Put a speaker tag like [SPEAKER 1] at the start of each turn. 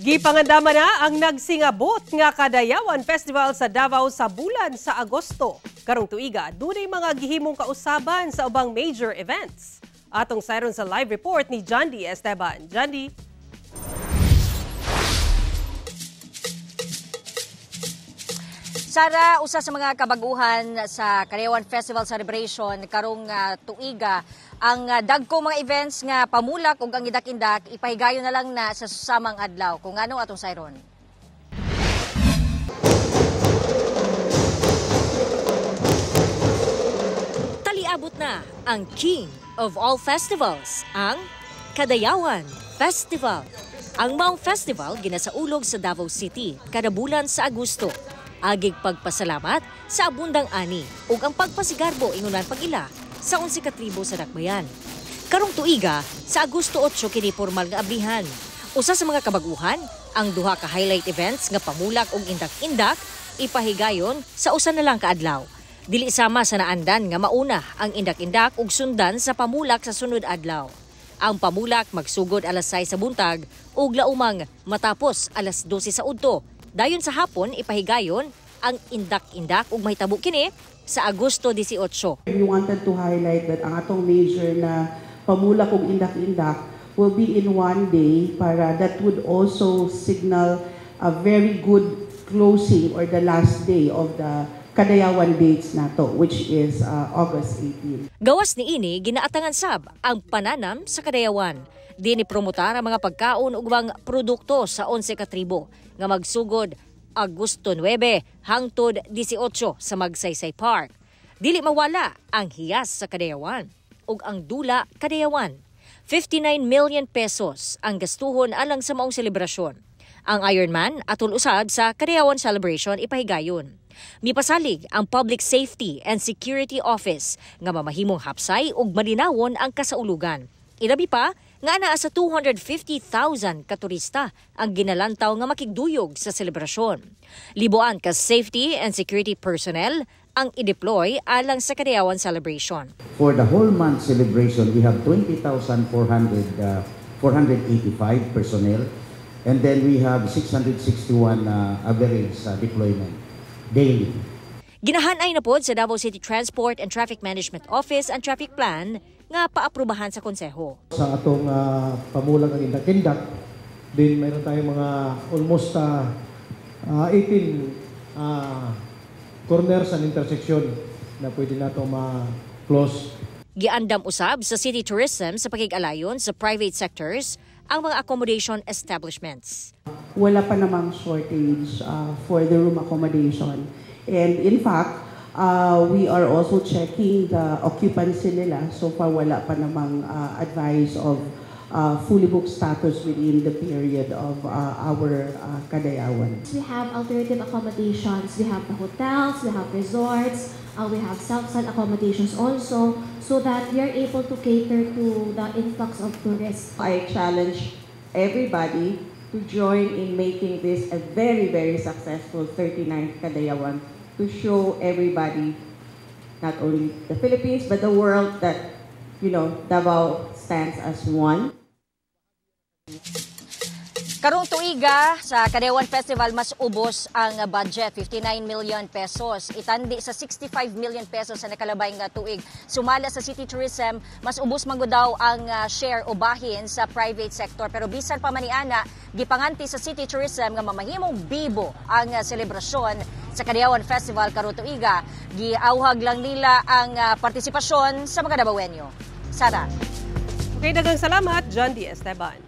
[SPEAKER 1] Gipangandama na ang nagsingabot nga Kadayawan Festival sa Davao sa bulan sa Agosto. Karong tuiga, dunay mga gihimong kausaban sa ubang major events. Atong sayron sa live report ni Jandy Esteban. Jandy.
[SPEAKER 2] Sara, usa sa mga kabaguhan sa Kadayawan Festival Celebration karong tuiga, ang dagkong mga events nga pamulak ug ang idak-indak ipahigayon na lang na sa susamang adlaw. Kung anong atong sayron. Taliabot na ang King of all festivals, ang Kadayawan Festival. Ang maong festival ginasaulog sa Davao City kada bulan sa Agosto. Agig pagpasalamat sa abundang ani ug ang pagpasigarbo ingunan pag-ila sa 11 ka tribo sa Dakbayan. Karong tuiga sa Agosto 8 kini formal nga ablihan. Usa sa mga kabaguhan ang duha ka highlight events nga pamulak ug indak-indak ipahigayon sa usa na lang ka adlaw. Dili sama sa naandan nga mauna ang indak-indak ug sundan sa pamulak sa sunod adlaw. Ang pamulak magsugod alas 6 sa buntag ug laumang matapos alas 12 sa udto. Dayon sa hapon, ipahigayon ang indak-indak ug mahitabo kini sa Agosto 18.
[SPEAKER 3] We wanted to highlight that ang atong major na pamulak ug indak-indak will be in one day para that would also signal a very good closing or the last day of the Kadayawan dates nato, which is August 18.
[SPEAKER 2] Gawas ni ini ginaatangan sab ang pananam sa Kadayawan. Dini promotar ang mga pagkaon ug mga produkto sa 11 ka tribo nga magsugod Agosto 9 hangtod 18 sa Magsaysay Park. Dili mawala ang hiyas sa Kadayawan ug ang dula Kadayawan. 59 million pesos ang gastuhon alang sa maong selebrasyon. Ang Ironman atol usab sa Kadayawan Celebration ipahigayon. Mipasalig ang Public Safety and Security Office nga mamahimong hapsay ug malinawon ang kasaulugan. Ilabi pa nga naa sa 250,000 ka turista ang ginalantaw nga makigduyog sa selebrasyon. Libuan ka safety and security personnel ang i-deploy alang sa Kadayawan Celebration.
[SPEAKER 4] For the whole month celebration, we have 20,485 personnel, and then we have 661 average deployment daily.
[SPEAKER 2] Ginahanay na pod sa Davao City Transport and Traffic Management Office ang traffic plan nga paaprubahan sa konseho.
[SPEAKER 5] Sa atong pamulang ang indak-indak, din mayroon tayong mga almost 18 corners and intersection na pwede nato ma-close.
[SPEAKER 2] Giandam usab sa City Tourism sa pakig-alayon sa private sectors ang mga accommodation establishments.
[SPEAKER 3] Wala pa namang shortage for the room accommodation. And in fact, we are also checking the occupancy nila. So far, wala pa namang advice of fully booked status within the period of our Kadayawan.
[SPEAKER 6] We have alternative accommodations. We have the hotels, we have resorts, we have self-site accommodations also, so that we are able to cater to the influx of tourists.
[SPEAKER 3] I challenge everybody to join in making this a very, very successful 39th Kadayawan, to show everybody, not only the Philippines, but the world that, Davao stands as one.
[SPEAKER 2] Karong tuiga sa Kadayawan Festival mas ubos ang budget, 59 million pesos. Itandi sa 65 million pesos sa nakalabay nga tuig. Sumala sa City Tourism, mas ubos man gud daw ang share o bahin sa private sector. Pero bisan pa maniana, gipanganti sa City Tourism nga mamahimong bibo ang selebrasyon sa Kadayawan Festival karong tuiga. Giauhag lang nila ang partisipasyon sa mga Davaoenyo. Sara.
[SPEAKER 1] Okay, daghang salamat, Jandy Esteban.